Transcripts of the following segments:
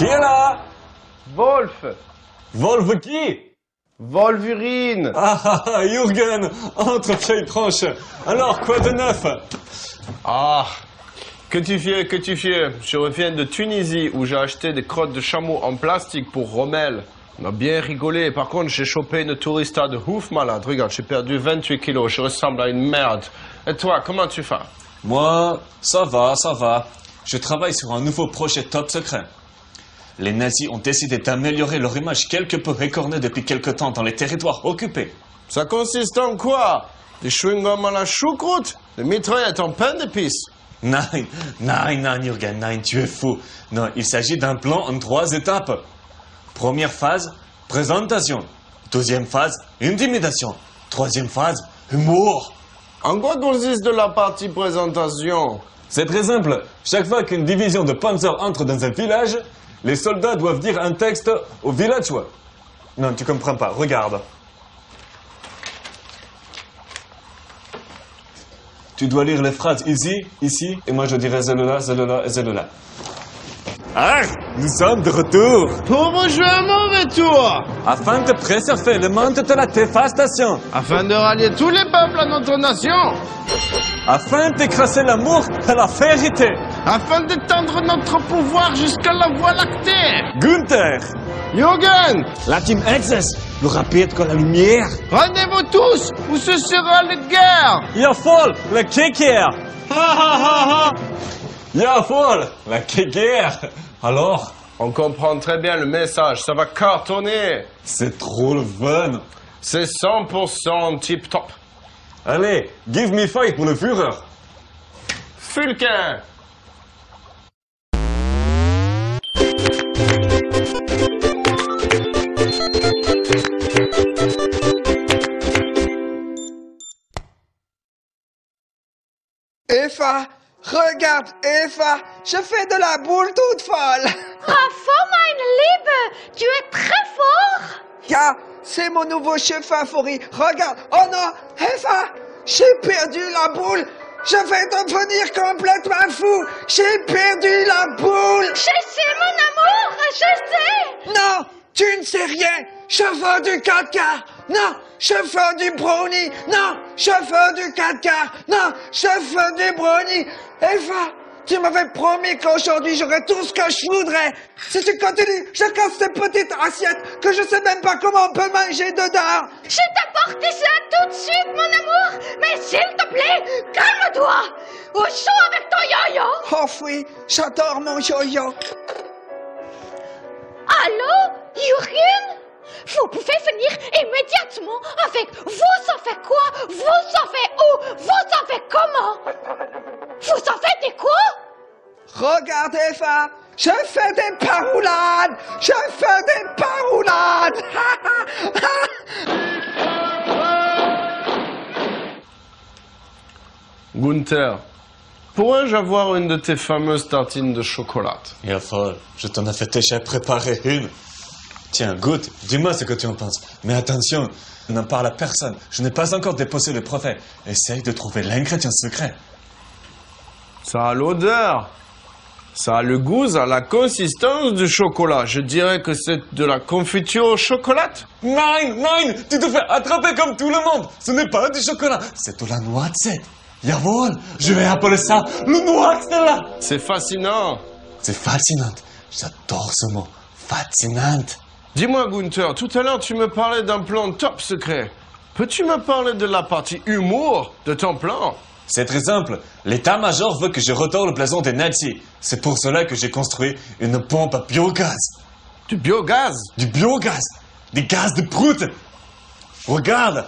Qui est là? Wolf. Wolf qui? Wolverine. Ah, Jürgen, entre vieille tranche. Alors, quoi de neuf? Ah, que tu fais. Je reviens de Tunisie où j'ai acheté des crottes de chameau en plastique pour Rommel. On a bien rigolé. Par contre, j'ai chopé une tourista de ouf malade. Regarde, j'ai perdu 28 kilos. Je ressemble à une merde. Et toi, comment tu fais? Moi, ça va. Je travaille sur un nouveau projet top secret. Les nazis ont décidé d'améliorer leur image quelque peu écornée depuis quelque temps dans les territoires occupés. Ça consiste en quoi? Des chewing-gums à la choucroute? Des mitraillettes en pain d'épices? Non, Jürgen, non, tu es fou. Non, il s'agit d'un plan en 3 étapes. Première phase, présentation. Deuxième phase, intimidation. Troisième phase, humour. En quoi consiste la partie présentation? C'est très simple. Chaque fois qu'une division de Panzer entre dans un village, les soldats doivent dire un texte aux villageois. Non, tu comprends pas. Regarde. Tu dois lire les phrases ici, et moi je dirai celle-là et celle-là. Ah, nous sommes de retour. Pour me jouer un mauvais tour. Afin de préserver le monde de la dévastation. Afin de rallier tous les peuples à notre nation. Afin d'écraser l'amour et la vérité. Afin d'étendre notre pouvoir jusqu'à la voie lactée. Gunther. Jürgen. La team Access, plus rapide que la lumière. Rendez-vous tous ou ce sera la guerre. Jawohl, la Keker. Jawohl, la Keker. Alors? On comprend très bien le message, ça va cartonner. C'est trop le fun. C'est 100% tip-top. Allez, give me five pour le Führer. Fulkin. Eva, regarde, Eva, je fais de la boule toute folle. Bravo, meine Liebe, tu es très fort. Ja, c'est mon nouveau chef favori. Regarde, oh non, Eva, j'ai perdu la boule. Je vais devenir complètement fou. J'ai perdu la boule. Je sais, mon amour, je sais. Non, tu ne sais rien. Je veux du 4 quarts. Non, je veux du brownie. Non, je veux du 4 quarts. Non, je veux du brownie. Eva, tu m'avais promis qu'aujourd'hui j'aurais tout ce que je voudrais. Si tu continues, je casse cette petite assiette que je sais même pas comment on peut manger dedans. Je t'apporte ça tout de suite, mon amour. Mais s'il te plaît, calme-toi. Au chaud avec ton yo-yo. Oh oui, j'adore mon yo-yo. Allô, Jürgen? Vous pouvez venir immédiatement avec vous savez quoi, vous savez où, vous savez comment. Vous savez quoi? Regarde Eva, je fais des paroulades. Je fais des paroulades. Gunther, pourrais-je avoir une de tes fameuses tartines de chocolat? Jawohl, je t'en ai fait déjà préparer une. Tiens, goûte, dis-moi ce que tu en penses. Mais attention, n'en parle à personne. Je n'ai pas encore déposé le brevet. Essaye de trouver l'ingrédient secret. Ça a l'odeur. Ça a le goût, ça a la consistance du chocolat. Je dirais que c'est de la confiture au chocolat. Nein, tu te fais attraper comme tout le monde. Ce n'est pas du chocolat, c'est de la noisette. Jawohl, je vais appeler ça le noix-là. C'est fascinant. C'est fascinant. J'adore ce mot. Fascinant. Dis-moi, Gunther, tout à l'heure, tu me parlais d'un plan top secret. Peux-tu me parler de la partie humour de ton plan? C'est très simple. L'état-major veut que je retourne le blason des nazis. C'est pour cela que j'ai construit une pompe à biogaz. Du biogaz? Du biogaz. Des gaz de prout. Regarde.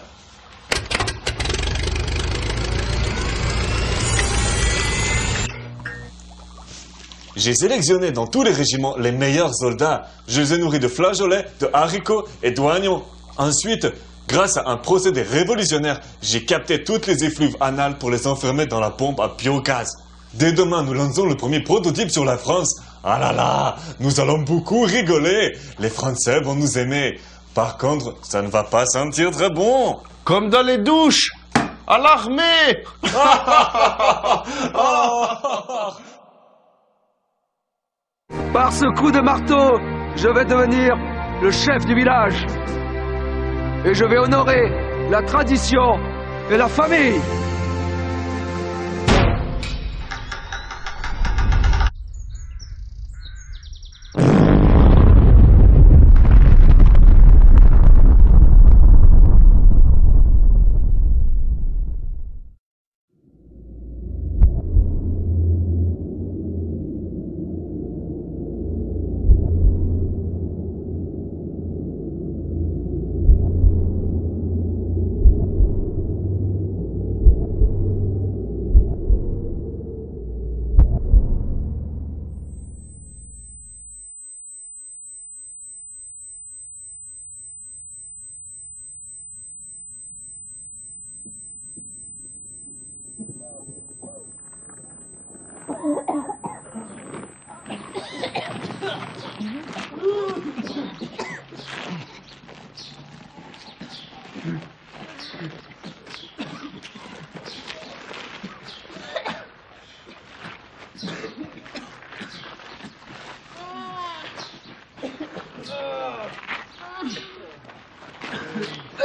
J'ai sélectionné dans tous les régiments les meilleurs soldats. Je les ai nourris de flageolets, de haricots et d'oignons. Ensuite, grâce à un procédé révolutionnaire, j'ai capté toutes les effluves anales pour les enfermer dans la pompe à biogaz. Dès demain, nous lançons le premier prototype sur la France. Ah là là, nous allons beaucoup rigoler. Les Français vont nous aimer. Par contre, ça ne va pas sentir très bon. Comme dans les douches. À l'armée. Par ce coup de marteau, je vais devenir le chef du village. Et je vais honorer la tradition et la famille.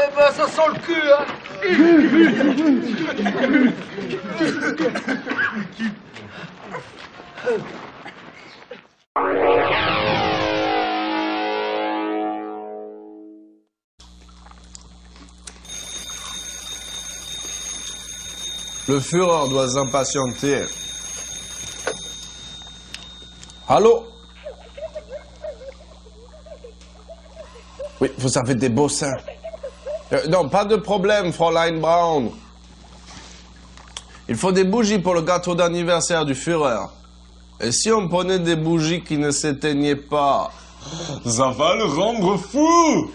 Eh ben, ça sent le cul, hein. Le Führer doit s'impatienter. Allô? Oui, vous avez des beaux seins. Non, pas de problème, Fräulein Braun. Il faut des bougies pour le gâteau d'anniversaire du Führer. Et si on prenait des bougies qui ne s'éteignaient pas? Ça va le rendre fou.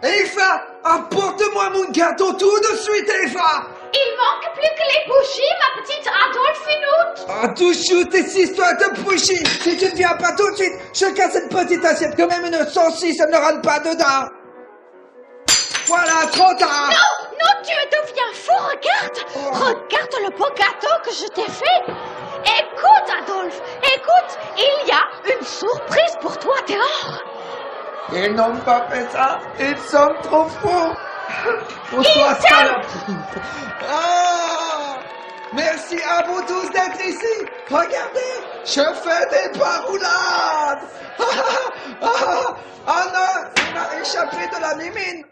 Eva, apporte-moi mon gâteau tout de suite, Eva. Il manque plus que les bougies, ma petite Adolphinoute. Ah, tout shoot et cette histoire de bougie. Si tu ne viens pas tout de suite, je casse cette petite assiette que même une saucisse ne rentre pas dedans. Voilà, trop tard. Non, non, tu deviens fou, regarde. Regarde le beau gâteau que je t'ai fait. Écoute, Adolphe, écoute, il y a une surprise pour toi dehors. Ils n'ont pas fait ça. Ils sont trop fous. Ils t'aiment. Ah, merci à vous tous d'être ici. Regardez, je fais des paroulades. Ah non, il m'a échappé de la mimine.